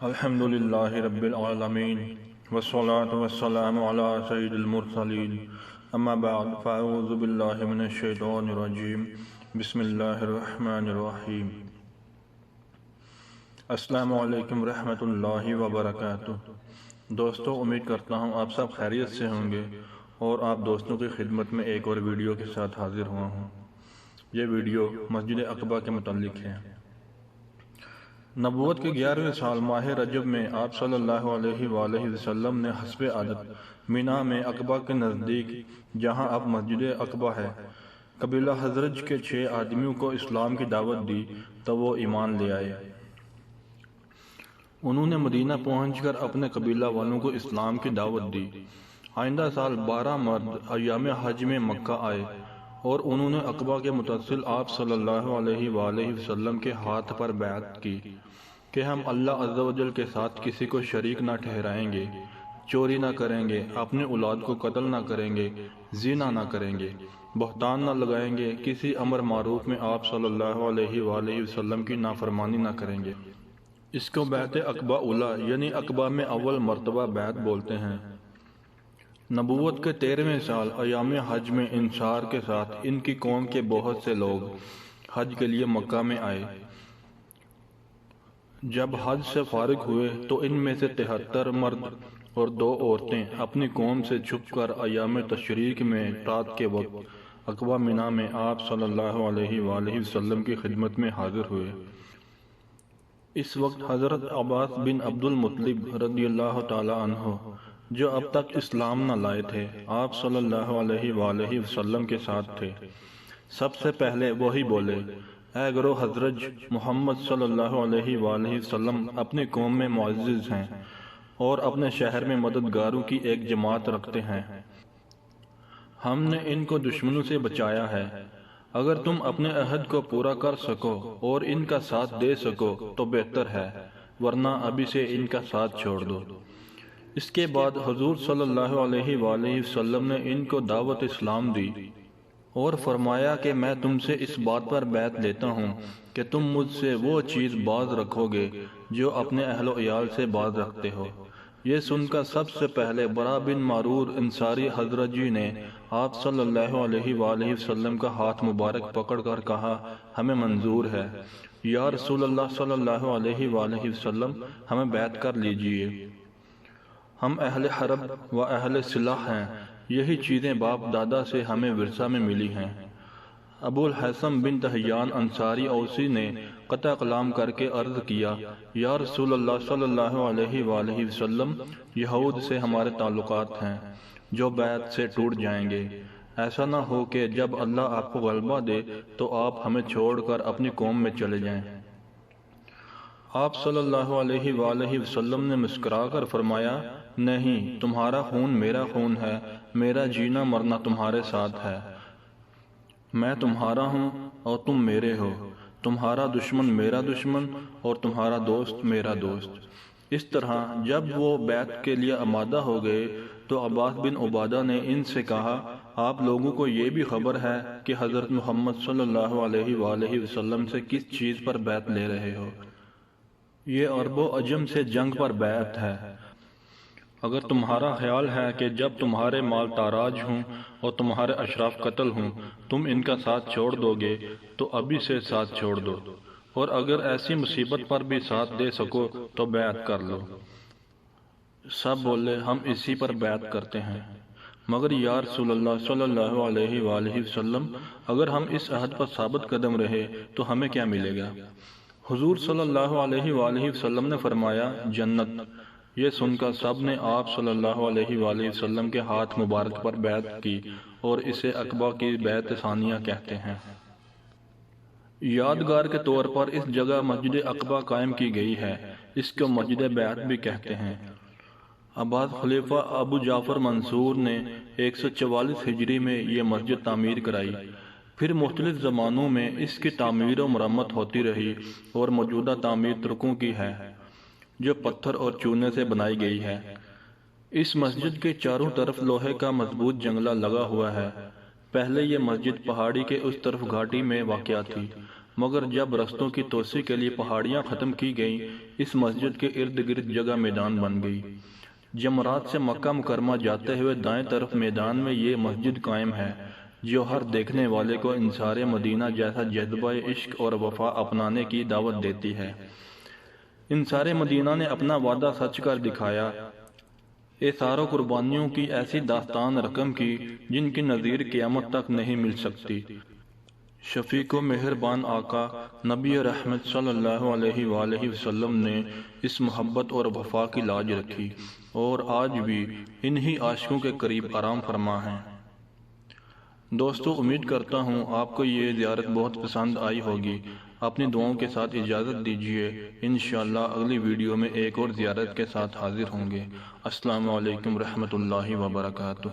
الحمد للہ رب العالمین والصلاة والسلام علی سید المرسلین اما بعد فاعوذ باللہ من الشیطان الرجیم بسم اللہ الرحمن الرحیم۔ السلام علیکم ورحمۃ اللہ وبرکاتہ۔ دوستو، امید کرتا ہوں آپ سب خیریت سے ہوں گے اور آپ دوستوں کی خدمت میں ایک اور ویڈیو کے ساتھ حاضر ہوا ہوں۔ یہ ویڈیو مسجد عقبہ کے متعلق ہے۔ نبوت کے 11ویں سال ماہ رجب میں آپ صلی اللہ علیہ وآلہ وسلم نے حسب عادت مینا میں عقبہ کے نزدیک، جہاں اب مسجد عقبہ ہے، قبیلہ خزرج کے 6 آدمیوں کو اسلام کی دعوت دی تو وہ ایمان لے آئے۔ انہوں نے مدینہ پہنچ کر اپنے قبیلہ والوں کو اسلام کی دعوت دی۔ آئندہ سال 12 مرد ایام حج میں مکہ آئے اور انہوں نے عقبہ کے متصل آپ صلی اللہ علیہ وآلہ وسلم کے ہاتھ پر بیعت کی کہ ہم اللہ عز و جل کے ساتھ کسی کو شریک نہ ٹھہرائیں گے، چوری نہ کریں گے، اپنے اولاد کو قتل نہ کریں گے، زنا نہ کریں گے، بہتان نہ لگائیں گے، کسی امر معروف میں آپ صلی اللہ علیہ وآلہ وسلم کی نافرمانی نہ کریں گے۔ اس کو بیعت عقبہ اولا یعنی عقبہ میں اول مرتبہ بیعت بولتے ہیں۔ نبوت کے 13ویں سال ایام حج میں انصار کے ساتھ ان کی قوم کے بہت سے لوگ حج کے لیے مکہ میں آئے۔ جب حج سے فارغ ہوئے تو ان میں سے 73 مرد اور 2 عورتیں اپنی قوم سے چھپ کر ایام تشریق میں رات کے وقت عقبہ مینا میں آپ صلی اللہ علیہ وآلہ وسلم کی خدمت میں حاضر ہوئے۔ اس وقت حضرت عباس بن عبد المطلب رضی اللہ تعالی عنہ، جو اب تک اسلام نہ لائے تھے، آپ صلی اللہ علیہ وآلہ وسلم کے ساتھ تھے۔ سب سے پہلے وہی بولے، اے گروہ خزرج، محمد صلی اللہ علیہ وآلہ وسلم اپنی قوم میں معزز ہیں اور اپنے شہر میں مددگاروں کی ایک جماعت رکھتے ہیں۔ ہم نے ان کو دشمنوں سے بچایا ہے۔ اگر تم اپنے عہد کو پورا کر سکو اور ان کا ساتھ دے سکو تو بہتر ہے، ورنہ ابھی سے ان کا ساتھ چھوڑ دو۔ اس کے بعد حضور صلی اللہ علیہ وآلہ وسلم نے ان کو دعوت اسلام دی اور فرمایا کہ میں تم سے اس بات پر بیعت لیتا ہوں کہ تم مجھ سے وہ چیز باز رکھو گے جو اپنے اہل و عیال سے باز رکھتے ہو۔ یہ سن کر سب سے پہلے برا بن معرور انصاری خزرجی نے آپ صلی اللہ علیہ وآلہ وسلم کا ہاتھ مبارک پکڑ کر کہا، ہمیں منظور ہے یا رسول اللہ صلی اللہ علیہ وآلہ وسلم، ہمیں بیعت کر لیجئے۔ ہم اہل حرب و اہل صلح ہیں، یہی چیزیں باپ دادا سے ہمیں ورثہ میں ملی ہیں۔ ابو الحسن بن تحیان انصاری اوسی نے قطع کلام کر کے عرض کیا، یا رسول اللہ صلی اللہ علیہ وآلہ وسلم، یہود سے ہمارے تعلقات ہیں جو بیعت سے ٹوٹ جائیں گے۔ ایسا نہ ہو کہ جب اللہ آپ کو غلبہ دے تو آپ ہمیں چھوڑ کر اپنی قوم میں چلے جائیں۔ آپ صلی اللہ علیہ وآلہ وسلم نے مسکرا کر فرمایا، نہیں، تمہارا خون میرا خون ہے، میرا جینا مرنا تمہارے ساتھ ہے۔ میں تمہارا ہوں اور تم میرے ہو، تمہارا دشمن میرا دشمن اور تمہارا دوست میرا دوست۔ اس طرح جب وہ بیعت کے لیے آمادہ ہو گئے تو عباس بن عبادہ نے ان سے کہا، آپ لوگوں کو یہ بھی خبر ہے کہ حضرت محمد صلی اللہ علیہ وآلہ وسلم سے کس چیز پر بیعت لے رہے ہو؟ یہ عرب و عجم سے جنگ پر بیعت ہے۔ اگر تمہارا خیال ہے کہ جب تمہارے مال تاراج ہوں اور تمہارے اشراف قتل ہوں تم ان کا ساتھ چھوڑ دو گے تو ابھی سے ساتھ چھوڑ دو، اور اگر ایسی مصیبت پر بھی ساتھ دے سکو تو بیعت کر لو۔ سب بولے، ہم اسی پر بیعت کرتے ہیں۔ مگر یا رسول اللہ صلی اللہ علیہ وآلہ وسلم، اگر ہم اس عہد پر ثابت قدم رہے تو ہمیں کیا ملے گا؟ حضور صلی اللہ علیہ وآلہ وسلم نے فرمایا، جنت۔ یہ سن کر سب نے آپ صلی اللہ علیہ وآلہ وسلم کے ہاتھ مبارک پر بیعت کی اور اسے عقبہ کی بیعت ثانیہ کہتے ہیں۔ یادگار کے طور پر اس جگہ مسجد عقبہ قائم کی گئی ہے، اس کو مسجد بیعت بھی کہتے ہیں۔ عباس خلیفہ ابو جعفر منصور نے 144 ہجری میں یہ مسجد تعمیر کرائی۔ پھر مختلف زمانوں میں اس کی تعمیر و مرمت ہوتی رہی اور موجودہ تعمیر ترکوں کی ہے، جو پتھر اور چونے سے بنائی گئی ہے۔ اس مسجد کے چاروں طرف لوہے کا مضبوط جنگلہ لگا ہوا ہے۔ پہلے یہ مسجد پہاڑی کے اس طرف گھاٹی میں واقع تھی، مگر جب رستوں کی توسیع کے لیے پہاڑیاں ختم کی گئیں، اس مسجد کے ارد گرد جگہ میدان بن گئی۔ جمرات سے مکہ مکرمہ جاتے ہوئے دائیں طرف میدان میں یہ مسجد قائم ہے، جو ہر دیکھنے والے کو انصار مدینہ جیسا جذبہ عشق اور وفا اپنانے کی دعوت دیتی ہے۔ انصار مدینہ نے اپنا وعدہ سچ کر دکھایا، ایثار و قربانیوں کی ایسی داستان رقم کی جن کی نظیر قیامت تک نہیں مل سکتی۔ شفیق و مہربان آقا نبی رحمت صلی اللہ علیہ وآلہ وسلم نے اس محبت اور وفا کی لاج رکھی اور آج بھی انہی عاشقوں کے قریب آرام فرما ہیں۔ دوستو، امید کرتا ہوں آپ کو یہ زیارت بہت پسند آئی ہوگی۔ اپنی دعاؤں کے ساتھ اجازت دیجیے، انشاءاللہ اگلی ویڈیو میں ایک اور زیارت کے ساتھ حاضر ہوں گے۔ السلام علیکم ورحمۃ اللہ وبرکاتہ۔